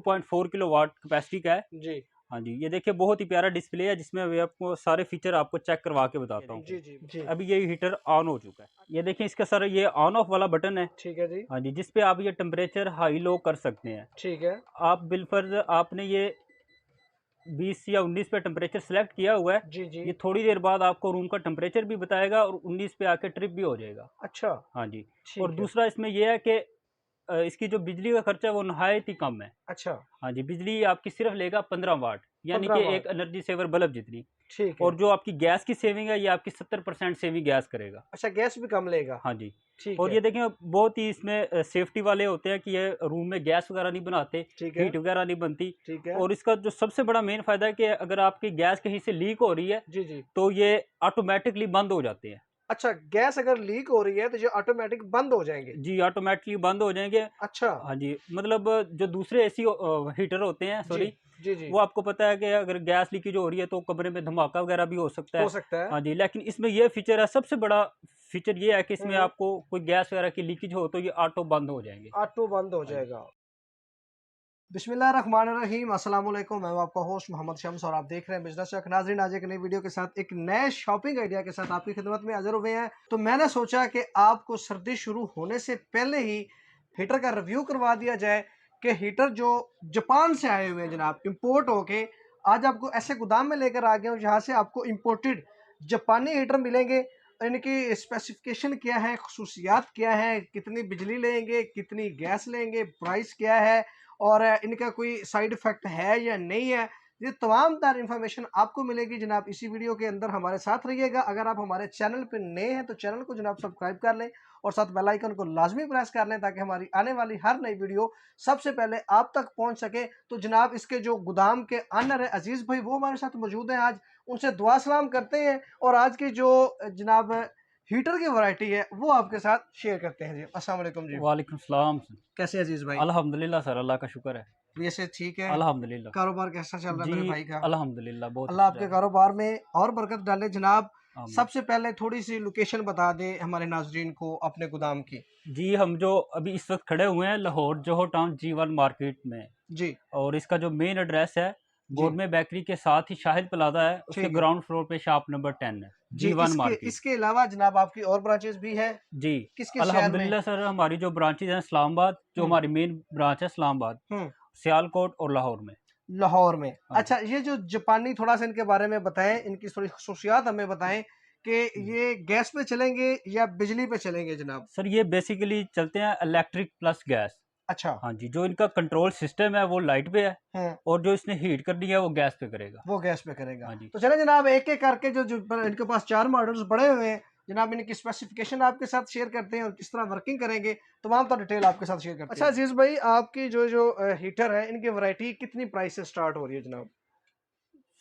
2.4 kilowatt capacity का है जी। हाँ जी, ये देखिए बहुत ही प्यारा डिस्प्ले है जिसमें अभी आपको सारे फीचर आपको चेक करवा के बताता हूँ। जी जी जी। अभी ये हीटर ऑन हो चुका है, ये देखिए इसका सर ये ऑन ऑफ वाला बटन है। ठीक है जी। हाँ जी, जिस पे आप ये टेम्परेचर हाई लो कर सकते हैं। ठीक है। आप बिलफर्ज आपने ये 20 या 19 पे टेम्परेचर सेलेक्ट किया हुआ है। जी जी। ये थोड़ी देर बाद आपको रूम का टेम्परेचर भी बताएगा और 19 पे आके ट्रिप भी हो जाएगा। अच्छा। हाँ जी। और ठीक है। दूसरा इसमें यह है कि इसकी जो बिजली का खर्चा है वो नहायत ही कम है। अच्छा। हाँ जी, बिजली आपकी सिर्फ लेगा 15 वाट, यानी 15 कि एक वाट। एनर्जी सेवर बल्ब जितनी। ठीक और है। जो आपकी गैस की सेविंग है ये आपकी 70% सेविंग गैस करेगा। अच्छा, गैस भी कम लेगा। हाँ जी। ठीक और है। ये देखें बहुत ही इसमें सेफ्टी वाले होते हैं कि ये रूम में गैस वगैरह नहीं बनाते, ठीक है। हीट वगैरह नहीं बनती। ठीक है। और इसका जो सबसे बड़ा मेन फायदा है कि अगर आपकी गैस कहीं से लीक हो रही है जी जी। तो ये ऑटोमेटिकली बंद हो जाते हैं। अच्छा, गैस अगर लीक हो रही है तो ये ऑटोमेटिक बंद हो जाएंगे। जी, ऑटोमेटिकली बंद हो जाएंगे। अच्छा। हाँ जी, मतलब जो दूसरे एसी हीटर होते हैं, जी सॉरी, जी जी। वो आपको पता है कि अगर गैस लीकेज हो रही है तो कमरे में धमाका वगैरह भी हो सकता हो है। सकता है। हाँ जी, लेकिन इसमें ये फीचर है, सबसे बड़ा फीचर ये है कि इसमें हम्म। आपको कोई गैस वगैरह की लीकेज हो तो ये ऑटो बंद हो जाएंगे। ऑटो बंद हो हाँ जी। जाएगा। बिस्मिल्लाहिर्रहमानिर्रहीम, अस्सलाम वालेकुम। मैं हूं आपका होस्ट मोहम्मद शम्स और आप देख रहे हैं बिजनेस चक। नाज़रीन, आज एक नई वीडियो के साथ एक नए शॉपिंग आइडिया के साथ आपकी खिदमत में हाजिर हुए हैं। तो मैंने सोचा कि आपको सर्दी शुरू होने से पहले ही हीटर का रिव्यू करवा दिया जाए कि हीटर जो जापान से आए हुए हैं जनाब, इंपोर्ट होके आज आपको ऐसे गोदाम में लेकर आ गए हूँ जहाँ से आपको इम्पोर्टेड जापानी हीटर मिलेंगे। इनकी स्पेसिफिकेशन क्या है, खसूसियात क्या है, कितनी बिजली लेंगे, कितनी गैस लेंगे, प्राइस क्या है और इनका कोई साइड इफेक्ट है या नहीं है, ये तमाम तार इन्फॉर्मेशन आपको मिलेगी जनाब इसी वीडियो के अंदर। हमारे साथ रहिएगा। अगर आप हमारे चैनल पर नए हैं तो चैनल को जनाब सब्सक्राइब कर लें और साथ बेल आइकन को लाजमी प्रेस कर लें ताकि हमारी आने वाली हर नई वीडियो सबसे पहले आप तक पहुंच सके। तो जनाब इसके जो गोदाम के ऑनर है अजीज भाई, वो हमारे साथ मौजूद हैं आज, उनसे दुआ सलाम करते हैं और आज की जो जनाब हीटर की वैरायटी है वो आपके साथ शेयर करते हैं। जी, अस्सलाम वालेकुम जी। वालेकुम सलाम। कैसे अजीज भाई? अल्हम्दुलिल्लाह सर, अल्लाह का शुक्र है। वैसे ठीक है? अल्हम्दुलिल्लाह। कारोबार कैसा चल रहा है जी, मेरे भाई का? अल्हम्दुलिल्लाह बहुत अल्लाह अच्छा आपके जा रहा कारोबार में और बरकत डाले जनाब। है। आमीन। सबसे पहले थोड़ी सी लोकेशन बता दें हमारे नाजरीन को अपने गोदाम की। जी, हम जो अभी इस वक्त खड़े हुए हैं लाहौर जोहर टाउन G1 मार्केट में। जी और इसका जो मेन एड्रेस है जी। गोरमे बेकरी के साथ ही शाहिद प्लाजा है, उसके ठीक है ग्राउंड फ्लोर पे शॉप नंबर 10 है, जी। G1 इसके मार्केट। इसके अलावा जनाब आपकी और ब्रांचेस भी है? जी, किस किस शहर में? अल्हम्दुलिल्लाह सर, हमारी जो ब्रांचेज हैं इस्लामाबाद, जो हम्म हमारी मेन ब्रांच है इस्लामाबाद, हम्म। सियालकोट और लाहौर में। लाहौर में। हाँ जी। अच्छा, ये जो जापानी थोड़ा सा इनके बारे में बताएं, इनकी थोड़ी खसूसियात हमें बताएं कि ये गैस पे चलेंगे या बिजली पे चलेंगे जनाब? सर ये बेसिकली चलते हैं इलेक्ट्रिक प्लस गैस। अच्छा। हाँ जी, जो इनका कंट्रोल सिस्टम है वो लाइट पे है हम्म। और जो इसने हीट करनी है वो गैस पे करेगा। वो गैस पे करेगा। हाँ जी। तो चले जनाब एक एक करके जो जो इनके पास चार मॉडल्स बड़े हुए हैं जनाब, इनकी स्पेसिफिकेशन आपके साथ शेयर करते हैं और किस तरह वर्किंग करेंगे तमाम तो डिटेल आपके साथ शेयर करते हैं। अच्छा अजीज भाई, आपकी जो जो हीटर है इनकी वैरायटी कितनी प्राइस से स्टार्ट हो रही है जनाब?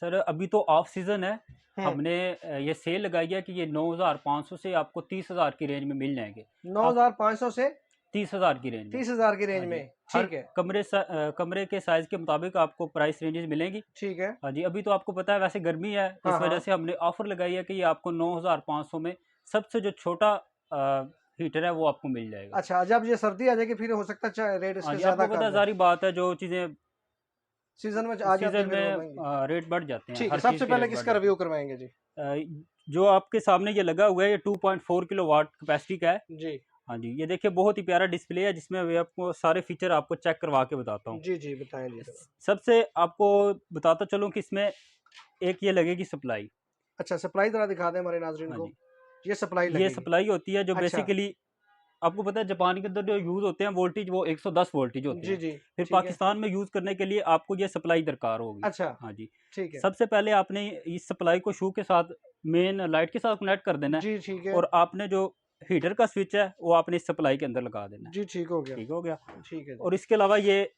सर अभी तो ऑफ सीजन है, हम्म। हमने ये सेल लगाई है कि ये 9,500 से आपको 30,000 की रेंज में मिल जाएंगे। आप 9,500 से 30,000 की रेंज में। 30,000 की हाँ रेंज जी, में? हर ठीक है। कमरे के साइज के मुताबिक आपको प्राइस रेंजेस मिलेंगी। ठीक है। हाँ जी, अभी तो आपको पता है वैसे गर्मी है, हाँ इस वजह हाँ। से हमने ऑफर लगाई है कि ये आपको 9,500 में सबसे जो छोटा हीटर है वो आपको मिल जाएगा। अच्छा, जब ये सर्दी आ जाएगी फिर हो सकता है रेट हाँ इसके जी, ज्यादा आपको पता कर है दें। सारी बात है, जो चीज़ें सीजन में आ जाती है सीजन फिर वो में महंगी। रेट बढ़ जाते हैं, ठीक है, हर चीज़ सबसे के पहले रेट बढ़ किसका जाते रिव्यू करवाएंगे जी? हैं। जो आपके सामने ये लगा हुआ है ये 2.4 किलोवाट कैपेसिटी का है। जी हाँ जी, ये देखिए बहुत ही प्यारा डिस्प्ले है जिसमें अभी आपको सारे फीचर आपको चेक करवा के बताता हूँ। जी जी, बताएं जी जरा। सबसे आपको बताता चलूँ कि इसमें एक ये लगेगी सप्लाई। अच्छा, सप्लाई जरा दिखा दें हमारे नाजरीन हाँ को। जी, ये सप्लाई ये लगेगी। सप्लाई होती है जो अच्छा। बेसिकली आपको पता है जापान के अंदर जो यूज़ होते हैं वोल्टेज वो 110 वोल्टेज होते जी हैं। जी। फिर ठीक है। पाकिस्तान में यूज़ करने के लिए आपको ये सप्लाई दरकार होगी। अच्छा। हाँ जी, ठीक है। सबसे पहले आपने इस सप्लाई को शू के साथ मेन लाइट के साथ कनेक्ट कर देना है जी ठीक है। और आपने जो हीटर का स्विच है वो आपने इस सप्लाई के अंदर लगा देना है। जी ठीक हो गया। ठीक हो गया। ठीक है जी। और इसके अलावा ये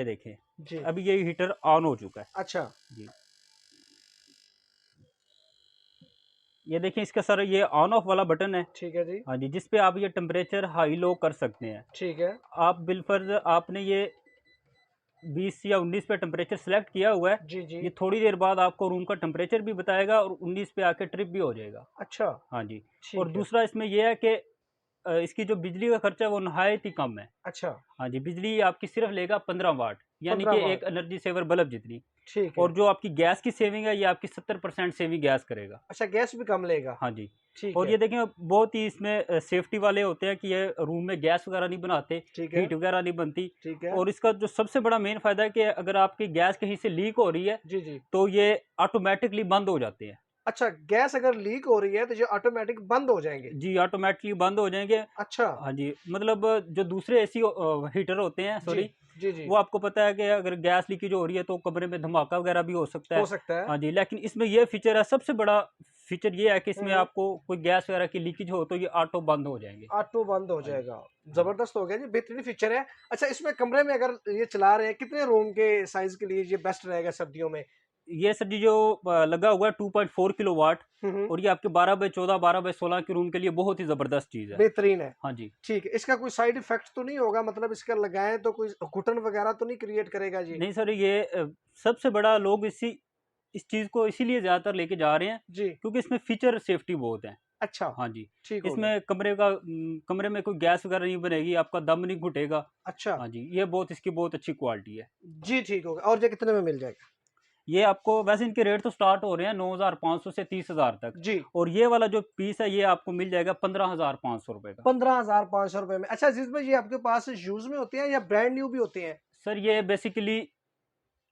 देखें, जी। अभी ये हीटर ऑन हो चुका है। अच्छा। जी, ये देखिए इसका सर ये ऑन ऑफ वाला बटन है। ठीक है जी। हाँ जी, जिस पे आप ये टेम्परेचर हाई लो कर सकते हैं। ठीक है। आप बिलफर्ज आपने ये 20 या 19 पे टेम्परेचर सेलेक्ट किया हुआ है। जी जी। ये थोड़ी देर बाद आपको रूम का टेम्परेचर भी बताएगा और 19 पे आके ट्रिप भी हो जाएगा। अच्छा। हाँ जी। और ठीक है। दूसरा इसमें यह है कि इसकी जो बिजली का खर्चा है वो नहायत ही कम है। अच्छा। हाँ जी, बिजली आपकी सिर्फ लेगा 15 वाट, यानी 15 कि वाट। एक एनर्जी सेवर बल्ब जितनी। ठीक है। और जो आपकी गैस की सेविंग है ये आपकी 70% सेविंग गैस करेगा। अच्छा, गैस भी कम लेगा। हाँ जी। ठीक और है। ये देखें बहुत ही इसमें सेफ्टी वाले होते हैं कि ये रूम में गैस वगैरह नहीं बनाते, ठीक है। हीट वगैरह नहीं बनती। ठीक है। और इसका जो सबसे बड़ा मेन फायदा है कि अगर आपकी गैस कहीं से लीक हो रही है जी, जी। तो ये ऑटोमेटिकली बंद हो जाते हैं। अच्छा, गैस अगर लीक हो रही है तो ये ऑटोमेटिक बंद हो जाएंगे। जी, ऑटोमेटिकली बंद हो जाएंगे। अच्छा। हाँ जी, मतलब जो दूसरे एसी हीटर होते हैं, जी, सॉरी, जी, जी। वो आपको पता है कि अगर गैस लीकेज हो रही है तो कमरे में धमाका वगैरह भी हो सकता हो है। सकता है। हाँ जी, लेकिन इसमें ये फीचर है, सबसे बड़ा फीचर ये है कि इसमें हम्म। आपको कोई गैस वगैरह की लीकेज हो तो ये ऑटो बंद हो जाएंगे। ऑटो बंद हो हाँ जी। जाएगा। हाँ। जबरदस्त हो गया जी, बेहतरीन फीचर है। अच्छा, इसमें कमरे में अगर ये चला रहे हैं, कितने रूम के साइज के लिए ये बेस्ट रहेगा सर्दियों में? ये सर जी जो लगा हुआ है 2.4 किलोवाट, हम्म। और ये आपके 12x14 12x16 के रूम के लिए बहुत ही जबरदस्त चीज़ है। बेहतरीन है। हाँ जी। ठीक है, इसका कोई साइड इफेक्ट तो नहीं होगा, मतलब इसका लगाएं तो कोई घुटन वगैरह तो नहीं क्रिएट करेगा जी? नहीं सर, ये सबसे बड़ा लोग इस चीज़ को इसीलिए ज़्यादातर लेके जा रहे हैं जी। क्योंकि इसमें फीचर सेफ्टी बहुत है। अच्छा। हाँ जी। ठीक हो गया। इसमें कमरे में कोई गैस वगैरह नहीं बनेगी, आपका दम नहीं घुटेगा। अच्छा। हाँ जी, ये बहुत इसकी बहुत अच्छी क्वालिटी है। जी, ठीक हो गया। और ये कितने में मिल जाएगा? ये आपको वैसे इनके रेट तो स्टार्ट हो रहे हैं 9,500 से 30,000 तक। जी। और ये वाला जो पीस है ये आपको मिल जाएगा 15,500 रुपए का। 15,500 रुपए में। अच्छा, जिसमें ये आपके पास यूज में होते हैं या ब्रांड न्यू भी होते हैं? सर ये बेसिकली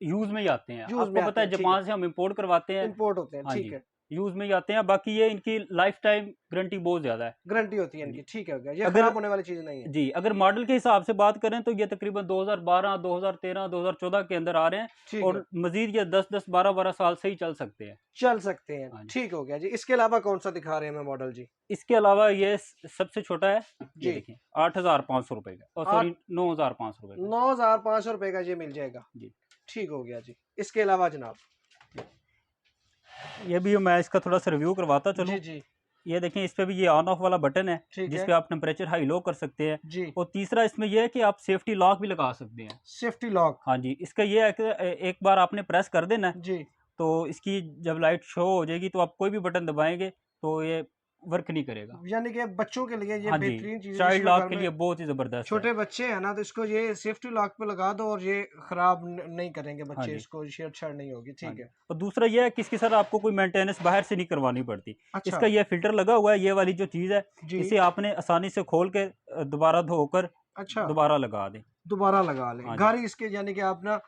यूज में ही आते हैं, यूज में आपको पता आते है हैं, ठीक है। जापान से हम इंपोर्ट करवाते हैं। इंपोर्ट होते हैं, हाँ ठीक जी, है। यूज में ही आते हैं। बाकी ये इनकी लाइफ टाइम गारंटी बहुत ज्यादा है। गारंटी होती है हाँ इनकी, जी। ठीक है, हो गया। ये अगर खराब होने वाली चीज नहीं है। जी, अगर मॉडल के हिसाब से बात करें तो ये तकरीबन 2012 2013 2014 के अंदर आ रहे हैं। ठीक है। और मजीद ये 10 10 12 12 साल से ही चल सकते हैं। चल सकते हैं, हाँ जी। ठीक हो गया जी। इसके अलावा कौन सा दिखा रहे हैं हमें मॉडल जी? इसके अलावा ये सबसे छोटा है, ये जी। देखिए 8,500 रुपए का, और सॉरी 9,500 रुपए का। 9,500 रुपए का ये मिल जाएगा। जी। ठीक हो गया जी। इसके अलावा जनाब? ये भी मैं इसका थोड़ा सा रिव्यू करवाता चलूँ। जी, जी। ये देखें, इस पे भी ये ऑन ऑफ वाला बटन है ठीक जिस है। पे आप टेम्परेचर हाई लो कर सकते हैं। जी। और तीसरा इसमें यह है कि आप सेफ्टी लॉक भी लगा सकते हैं। Safety lock. हाँ जी, इसका ये है कि एक बार आपने प्रेस कर देना है, जी। तो इसकी जब लाइट शो हो जाएगी तो आप कोई भी बटन दबाएंगे तो ये वर्क नहीं करेगा। यानी कि बच्चों के लिए ये हाँ जी, बेहतरीन चीज है, चाइल्ड जिसमें लॉक घर के में लिए बहुत ही ज़बरदस्त है। छोटे बच्चे हैं ना, तो इसको ये सेफ्टी लॉक पे लगा दो और ये खराब नहीं करेंगे हाँ बच्चे, जी। इसको छेड़छाड़ नहीं होगी। हाँ ठीक जी। है। और दूसरा ये है कि इसके साथ आपको कोई मेंटेनेंस बाहर से नहीं करवानी पड़ती। अच्छा। इसका ये फिल्टर लगा हुआ है, ये वाली जो चीज़ है, जी। इसे आपने आसानी से खोल के दोबारा धोकर अच्छा, दोबारा लगा दें। दोबारा लगा लें हाँ जी। गाड़ी इसके, यानी कि आप ना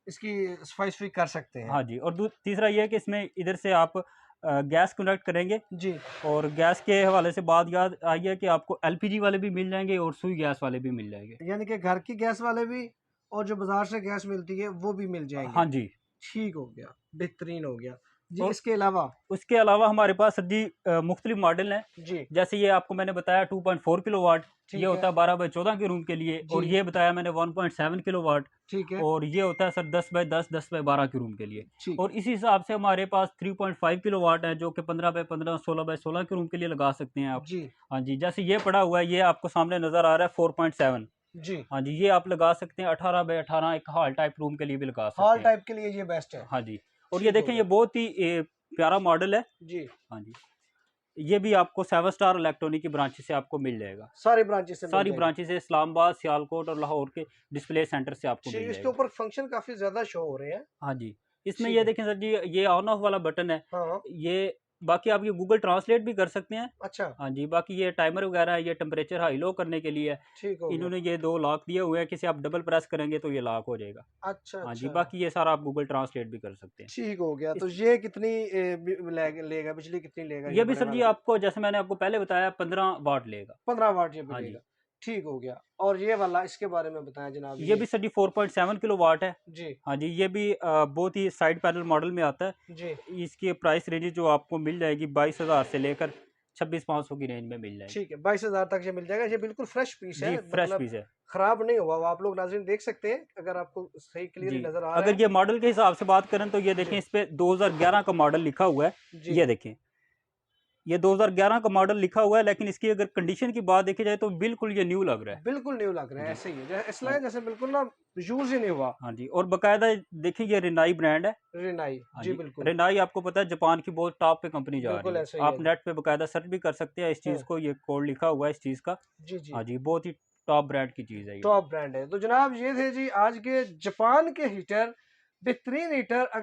इसकी सफाई सफाई कर सकते हैं। हाँ जी। और तीसरा ये है कि इसमें इधर से आप गैस कनेक्ट करेंगे, जी। और गैस के हवाले से बात याद आई है कि आपको एलपीजी वाले भी मिल जाएंगे और सुई गैस वाले भी मिल जाएंगे। यानी कि घर की गैस वाले भी और जो बाजार से गैस मिलती है वो भी मिल जाएंगे। हाँ जी। ठीक हो गया, बेहतरीन हो गया जी। और इसके अलावा? उसके अलावा हमारे पास सर जी मुख्तलिफ मॉडल हैं। जी। जैसे ये आपको मैंने बताया 2.4 किलोवाट, ठीक ये है। होता है 12x14 के रूम के लिए। और जी। ये बताया मैंने 1.7 किलोवाट, ठीक है। और ये होता है सर 10x10 10x12 के रूम के लिए। ठीक। और इसी हिसाब से हमारे पास 3.5 किलोवाट है जो कि 15x15 16x16 के रूम के लिए लगा सकते हैं आप। जी। हाँ जी, जैसे ये पड़ा हुआ है, ये आपको सामने नज़र आ रहा है 4.7। जी। हाँ जी, ये आप लगा सकते हैं 18x18 एक हॉल टाइप रूम के लिए भी लगा सकते हॉल हैं। टाइप के लिए ये बेस्ट है। हाँ जी। और ठीक ये हो देखें, गया। ये बहुत ही प्यारा मॉडल है। जी। हाँ जी, ये भी आपको 7 स्टार इलेक्ट्रॉनिक की ब्रांचेस से आपको मिल जाएगा। सारी ब्रांचेस से मिल सारी जाएगी। ब्रांचेस से, इस्लामाबाद, सियालकोट और लाहौर के डिस्प्ले सेंटर से आपको ठीक, मिल इसके जाएगा। ऊपर फंक्शन काफी ज्यादा शो हो रहे हैं। हाँ जी, इसमें ठीक ये है। देखें सर जी, ये ऑन ऑफ वाला बटन है। हाँ। ये बाकी आप ये गूगल ट्रांसलेट भी कर सकते हैं। अच्छा। हाँ जी, बाकी ये टाइमर वगैरह है, ये टेम्परेचर हाई लो करने के लिए है। ठीक हो गया। इन्होंने ये 2 लॉक दिए हुए हैं, किसी आप डबल प्रेस करेंगे तो ये लॉक हो जाएगा। अच्छा, हाँ जी, अच्छा। बाकी ये सारा आप गूगल ट्रांसलेट भी कर सकते हैं। ठीक हो गया। तो इस ये कितनी लेगा, बिजली कितनी लेगा ये भी बड़े सर जी वाला? आपको, जैसे मैंने आपको पहले बताया, 15 वाट लेगा। 15 वाट ये भी हाँ जी। लेगा। ठीक हो गया। और ये वाला, इसके बारे में बताएं जनाब। ये भी सर जी 4.7 किलो वाट है। जी। हाँ जी, ये भी बहुत ही साइड पैनल मॉडल में आता है। जी। इसकी प्राइस रेंज जो आपको मिल जाएगी 22,000 से लेकर 26,500 की रेंज में मिल जाएगी। ठीक है, 22,000 तक ये मिल जाएगा। ये बिल्कुल फ्रेश पीस है, जी, फ्रेश मतलब पीस है। खराब नहीं हुआ। वो आप लोग नाज़रीन देख सकते हैं, अगर आपको सही क्लियरली जी, नजर आ रहा अगर है। ये मॉडल के हिसाब से बात करें तो ये देखें, जी। इस पे 2011 का मॉडल लिखा हुआ है। जी। ये देखें, ये 2011 का मॉडल लिखा हुआ है, लेकिन इसकी अगर कंडीशन की बात देखी जाए तो बिल्कुल ये न्यू लग रहा है। बिल्कुल न्यू लग रहा है, जी। ऐसे ही है जैसे इसलिए हाँ जैसे बिल्कुल ना यूज ही नहीं हुआ। हाँ जी, और बकायदा देखिए ये रिनाई ब्रांड है। रिनाई, हाँ जी जी, बिल्कुल। रिनाई आपको पता है जापान की बहुत टॉप पे कंपनी जा रही बिल्कुल है। ऐसा ही है आप जी। नेट पे बकायदा सर्च भी कर सकते हैं इस हाँ, चीज़ को, ये कोड लिखा हुआ है इस चीज़ का। जी, जी। हाँ जी, बहुत ही टॉप ब्रांड की चीज़ है ये। टॉप ब्रांड है। तो जनाब ये थे जी आज के जापान के हीटर, बेहतरीन हीटर।